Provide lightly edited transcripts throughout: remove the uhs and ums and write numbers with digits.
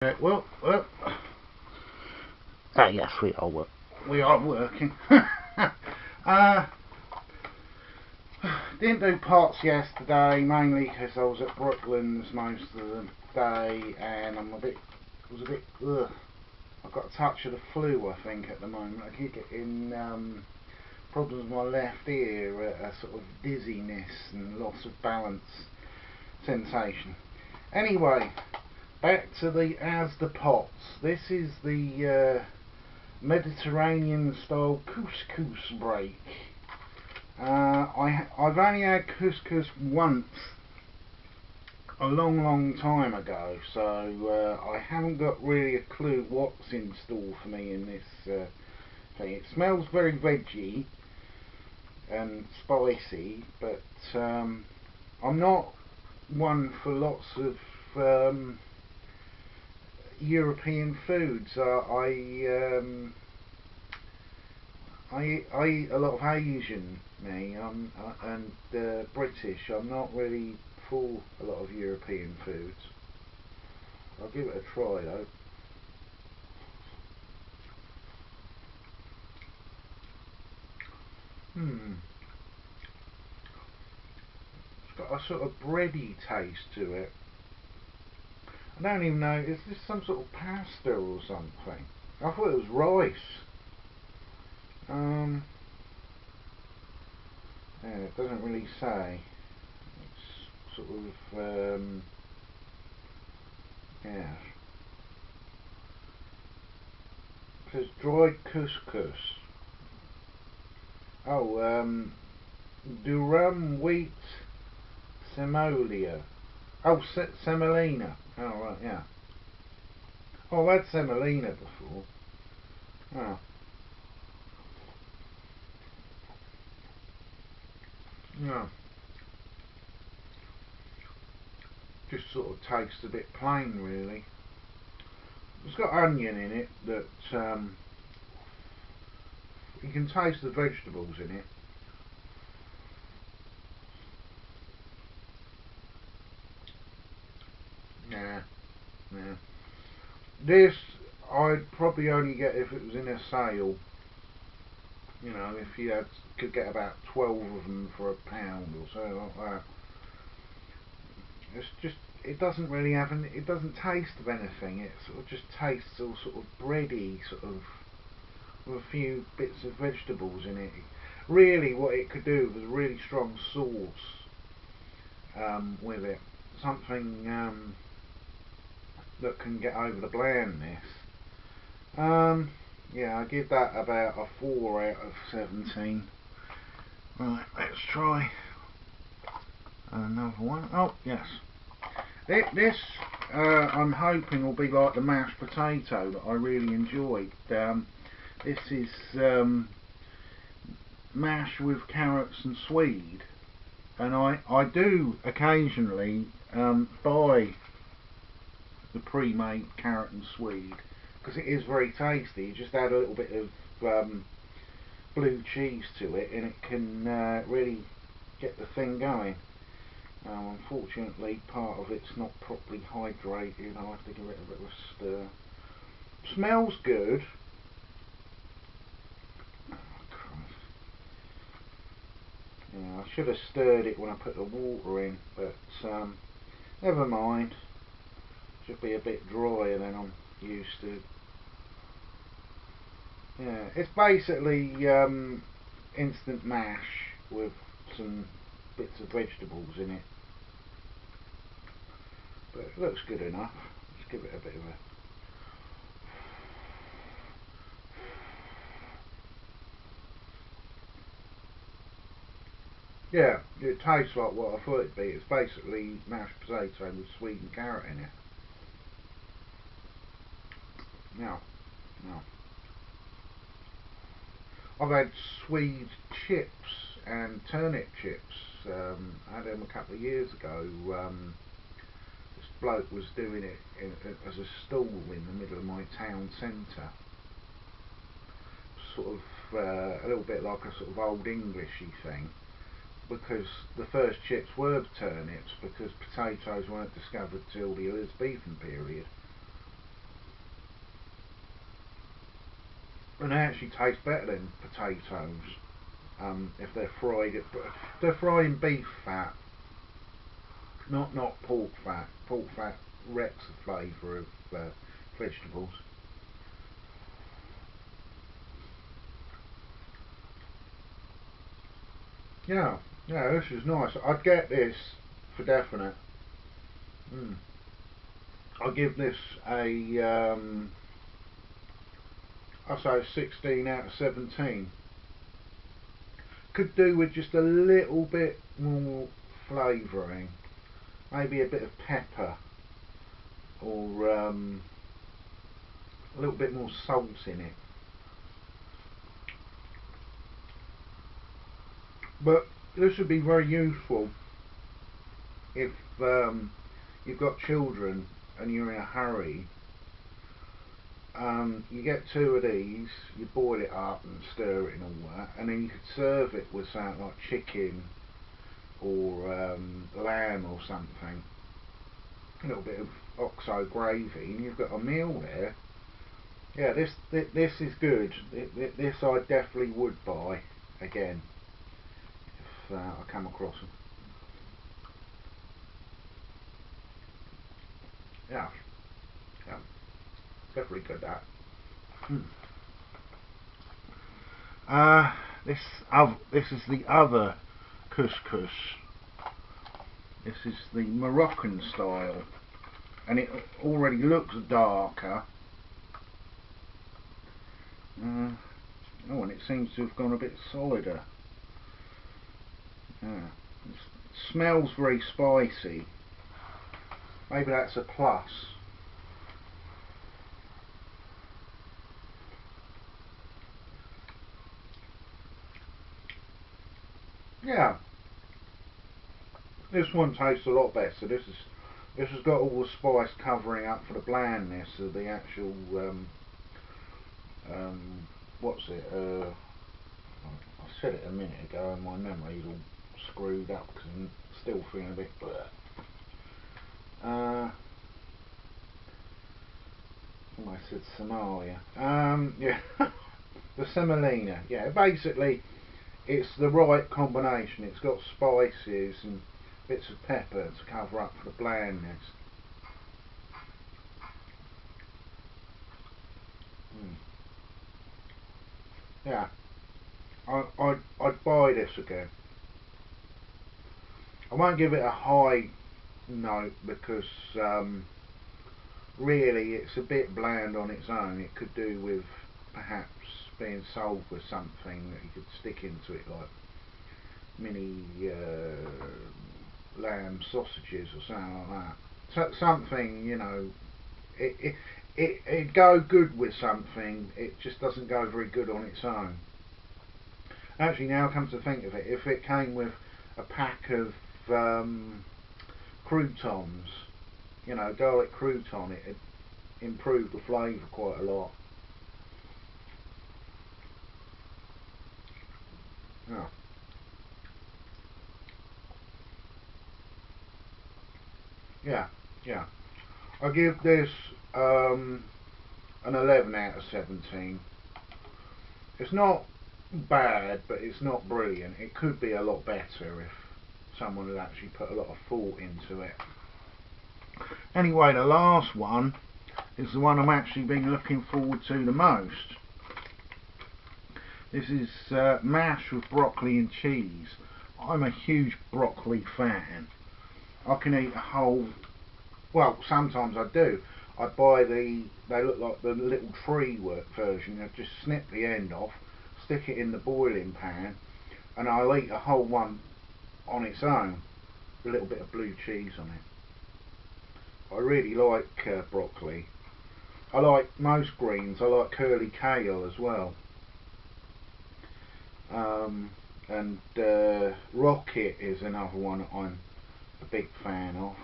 Well, yes, we are working. uh, didn't do pots yesterday, mainly because I was at Brooklands most of the day, and ugh. I've got a touch of the flu, I think, at the moment. I keep getting problems with my left ear, a sort of dizziness and loss of balance sensation. Anyway, back to the Asda Pots. This is the Mediterranean style couscous break. I've only had couscous once a long time ago, so I haven't got really a clue what's in store for me in this thing. It smells very veggie and spicy, but I'm not one for lots of European foods. I eat a lot of Asian, and British. I'm not really for a lot of European foods. I'll give it a try though. It's got a sort of bready taste to it. I don't even know, is this some sort of pasta or something? I thought it was rice. Um, yeah, it doesn't really say. It's sort of, yeah. It says dried couscous. Oh, durum wheat semolia. Oh, semolina. Oh, right, yeah. Oh, I've had semolina before. Oh. Yeah. Just sort of tastes a bit plain, really. It's got onion in it that you can taste the vegetables in it. Yeah, yeah. This I'd probably only get if it was in a sale. You know, if you could get about 12 of them for £1 or so like that. It's just, it doesn't really have it doesn't taste of anything. It sort of just tastes all sort of bready, sort of with a few bits of vegetables in it. Really, what it could do was a really strong sauce with it. Something that can get over the blandness. Yeah, I give that about a 4 out of 17. Right, let's try another one. Oh, yes. This I'm hoping will be like the mashed potato that I really enjoyed. This is mash with carrots and swede, and I do occasionally buy the pre-made carrot and swede because it is very tasty. You just add a little bit of blue cheese to it and it can really get the thing going. Unfortunately, part of it's not properly hydrated. I'll have to give it a bit of a stir. Smells good. Oh, Christ. Yeah, I should have stirred it when I put the water in, but never mind. Should be a bit drier than I'm used to. Yeah, it's basically instant mash with some bits of vegetables in it. But it looks good enough. Let's give it a bit of a... Yeah, it tastes like what I thought it'd be. It's basically mashed potato with sweet and carrot in it. Now, now. I've had swede chips and turnip chips. I had them a couple of years ago. This bloke was doing it as a stall in the middle of my town centre. Sort of a little bit like a sort of old Englishy thing. Because the first chips were turnips, because potatoes weren't discovered till the Elizabethan period. and they actually taste better than potatoes if they're fried. If they're fried in beef fat, not pork fat. Pork fat wrecks the flavour of vegetables. Yeah, yeah, this is nice. I'd get this for definite. Mm. I'll give this a I'll say 16 out of 17. Could do with just a little bit more flavouring, maybe a bit of pepper, or a little bit more salt in it. But this would be very useful if you've got children and you're in a hurry. You get two of these, you boil it up and stir it and all that, and then you could serve it with something like chicken or lamb or something. A little bit of oxo gravy, and you've got a meal there. Yeah, this is good. This I definitely would buy again if I come across them. Yeah, yeah, definitely good that. Hmm. Uh, this is the other couscous. This is the Moroccan style, and it already looks darker. Oh, and it seems to have gone a bit solider. Yeah. It smells very spicy. Maybe that's a plus. Yeah, this one tastes a lot better. This has got all the spice covering up for the blandness of the actual what's it? I said it a minute ago, and my memory's all screwed up because I'm still feeling a bit bleh. I said Somalia. Yeah, the semolina. Yeah, basically, it's the right combination. It's got spices and bits of pepper to cover up for the blandness. Mm. Yeah, I'd buy this again. I won't give it a high note because really it's a bit bland on its own. It could do with perhaps being sold with something that you could stick into it, like mini lamb sausages or something like that. So, something, you know, it'd go good with something. It just doesn't go very good on its own. Actually, now comes to think of it, if it came with a pack of croutons, you know, garlic crouton, it'd improve the flavour quite a lot. Yeah, yeah, yeah. I give this an 11 out of 17. It's not bad, but it's not brilliant. It could be a lot better if someone had actually put a lot of thought into it. Anyway, the last one is the one I'm actually been looking forward to the most. This is mash with broccoli and cheese. I'm a huge broccoli fan. I can eat a whole, well, sometimes I do. I buy they look like the little tree work version. I just snip the end off, stick it in the boiling pan, and I'll eat a whole one on its own, with a little bit of blue cheese on it. I really like broccoli. I like most greens. I like curly kale as well. And rocket is another one that I'm a big fan of.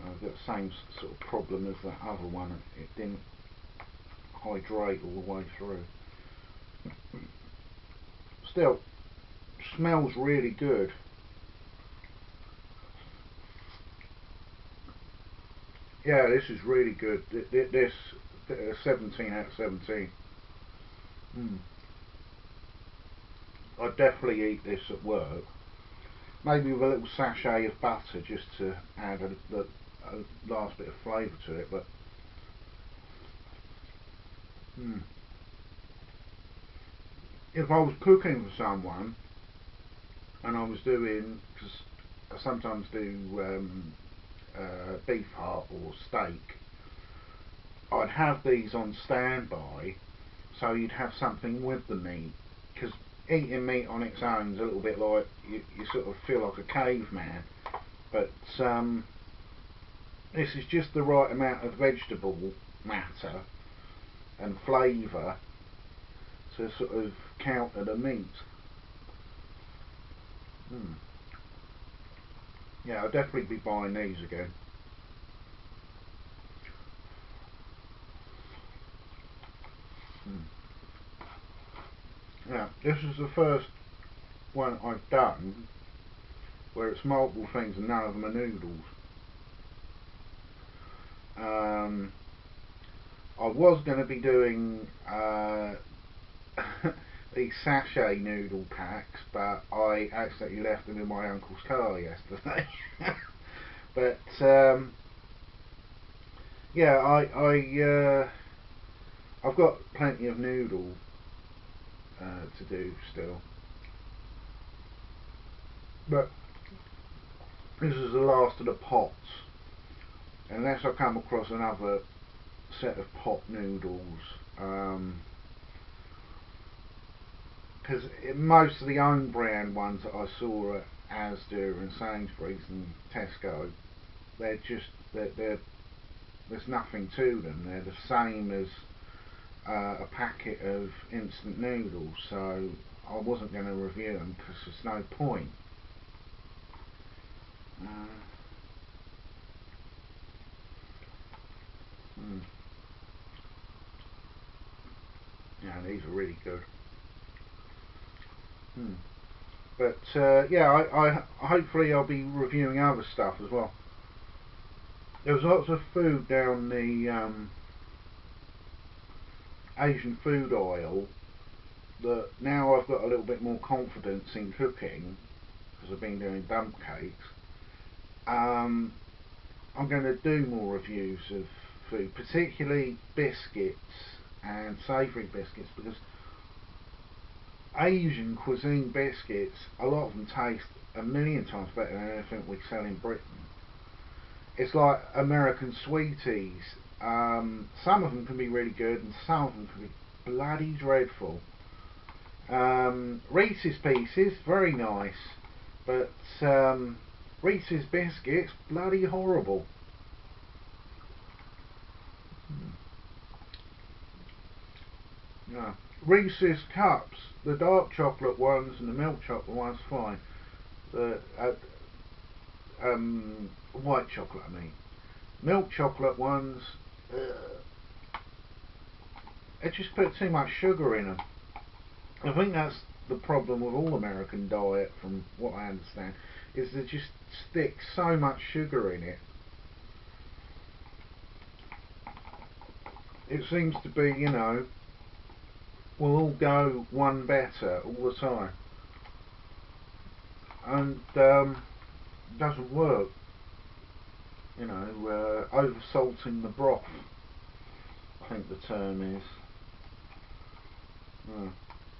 I've got the same sort of problem as that other one. It didn't hydrate all the way through. Still, smells really good. Yeah, this is really good. This 17 out of 17. I'd definitely eat this at work. Maybe with a little sachet of butter just to add a last bit of flavour to it. But if I was cooking for someone and I was doing, because I sometimes do beef heart or steak, I'd have these on standby so you'd have something with the meat, because eating meat on its own is a little bit like you sort of feel like a caveman, but this is just the right amount of vegetable matter and flavour to sort of counter the meat. Yeah, I'll definitely be buying these again. Yeah, this is the first one I've done where it's multiple things and none of them are noodles. I was going to be doing these sachet noodle packs, but I accidentally left them in my uncle's car yesterday. But yeah, I've got plenty of noodle to do still, but this is the last of the pots. Unless I come across another set of pot noodles, because most of the own brand ones that I saw at Asda and Sainsbury's and Tesco, there's nothing to them. They're the same as a packet of instant noodles, so I wasn't going to review them because there's no point. Yeah, these are really good. But yeah, I hopefully I'll be reviewing other stuff as well. There was lots of food down the Asian food aisle that now I've got a little bit more confidence in cooking because I've been doing dump cakes. I'm going to do more reviews of food, particularly biscuits and savoury biscuits, because Asian cuisine biscuits, a lot of them taste a million times better than anything we sell in Britain. It's like American sweeties. Some of them can be really good and some of them can be bloody dreadful. Reese's Pieces, very nice, but Reese's Biscuits, bloody horrible. Yeah. Reese's Cups, the dark chocolate ones and the milk chocolate ones, fine. The white chocolate, I mean. Milk chocolate ones, they just put too much sugar in them. I think that's the problem with all American diet, from what I understand, is they just stick so much sugar in it. It seems to be, we'll all go one better all the time, and it doesn't work. Over salting the broth, I think the term is.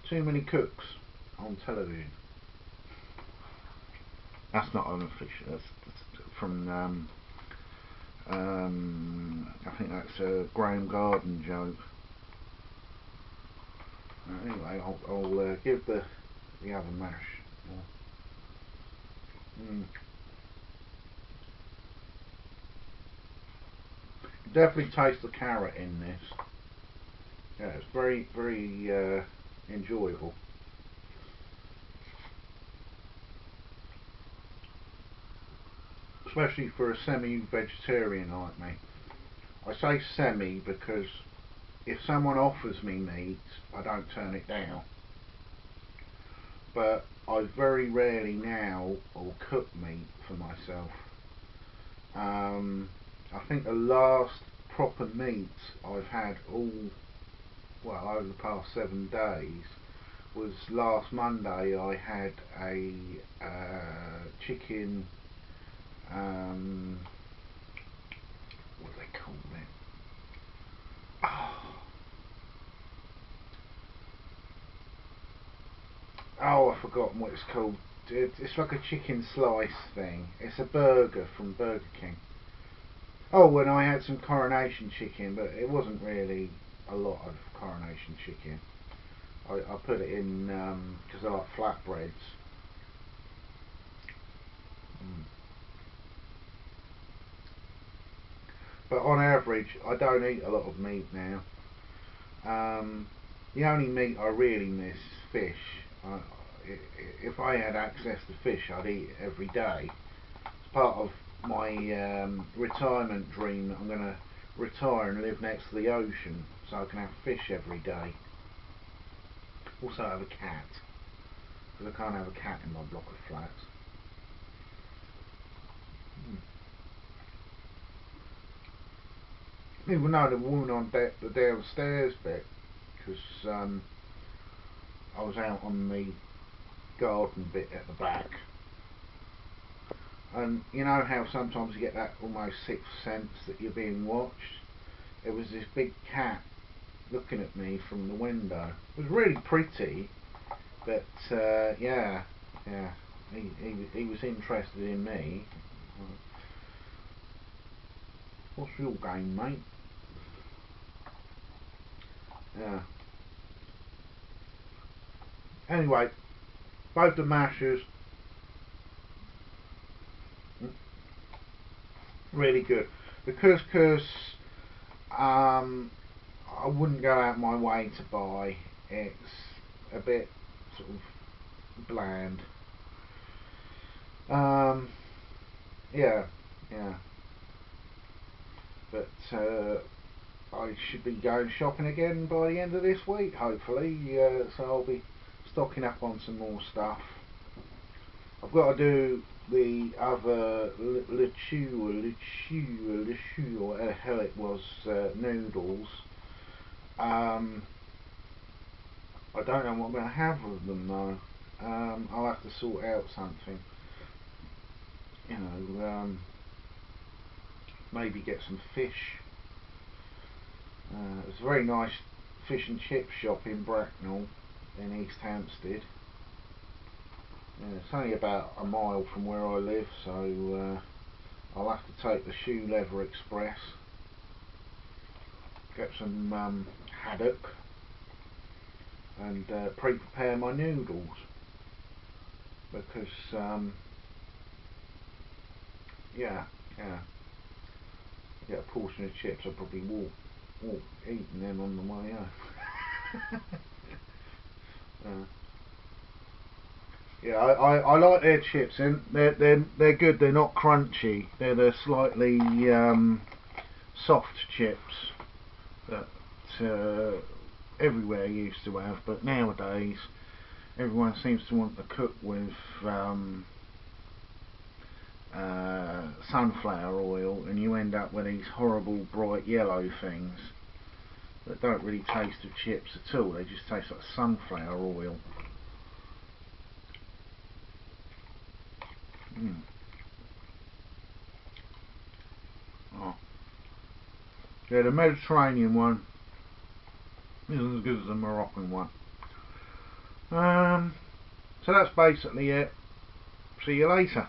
Too many cooks on television. That's not unofficial. That's from I think that's a Graham Garden joke. Anyway, I'll give the other mash. Definitely taste the carrot in this. Yeah, it's very, very enjoyable. Especially for a semi-vegetarian like me. I say semi because if someone offers me meat, I don't turn it down. But I very rarely now will cook meat for myself. I think the last proper meat I've had over the past 7 days was last Monday. I had a chicken, what do they call it? Oh, I've forgotten what it's called. It's like a chicken slice thing. It's a burger from Burger King. Oh, and I had some coronation chicken, but it wasn't really a lot of coronation chicken. I put it in because I like flatbreads. But on average, I don't eat a lot of meat now. The only meat I really miss is fish. If I had access to fish, I'd eat it every day. It's part of my retirement dream that I'm going to retire and live next to the ocean so I can have fish every day. Also have a cat, because I can't have a cat in my block of flats. Even though the woman on the downstairs bit, because I was out on the garden bit at the back, and you know how sometimes you get that almost sixth sense that you're being watched. There was this big cat looking at me from the window. It was really pretty, but yeah, he was interested in me. What's your game, mate? Yeah. Anyway, both the mashers, really good. The couscous, I wouldn't go out my way to buy. It's a bit sort of bland. Yeah, yeah. But I should be going shopping again by the end of this week, hopefully. So I'll be stocking up on some more stuff. I've got to do the other lechu, or whatever the hell it was, noodles. I don't know what I'm going to have with them though. I'll have to sort out something. You know, maybe get some fish. It's a very nice fish and chip shop in Bracknell in East Hampstead. It's only about a mile from where I live, so I'll have to take the Shoe Leather Express, get some haddock, and pre-prepare my noodles, because yeah, get a portion of chips. I'll probably walk eating them on the way home. Yeah, I like their chips, and they're good. They're not crunchy. They're the slightly soft chips that everywhere used to have, but nowadays everyone seems to want to cook with sunflower oil, and you end up with these horrible bright yellow things that don't really taste of chips at all. They just taste like sunflower oil. Oh. Yeah, the Mediterranean one isn't as good as the Moroccan one. So that's basically it. See you later.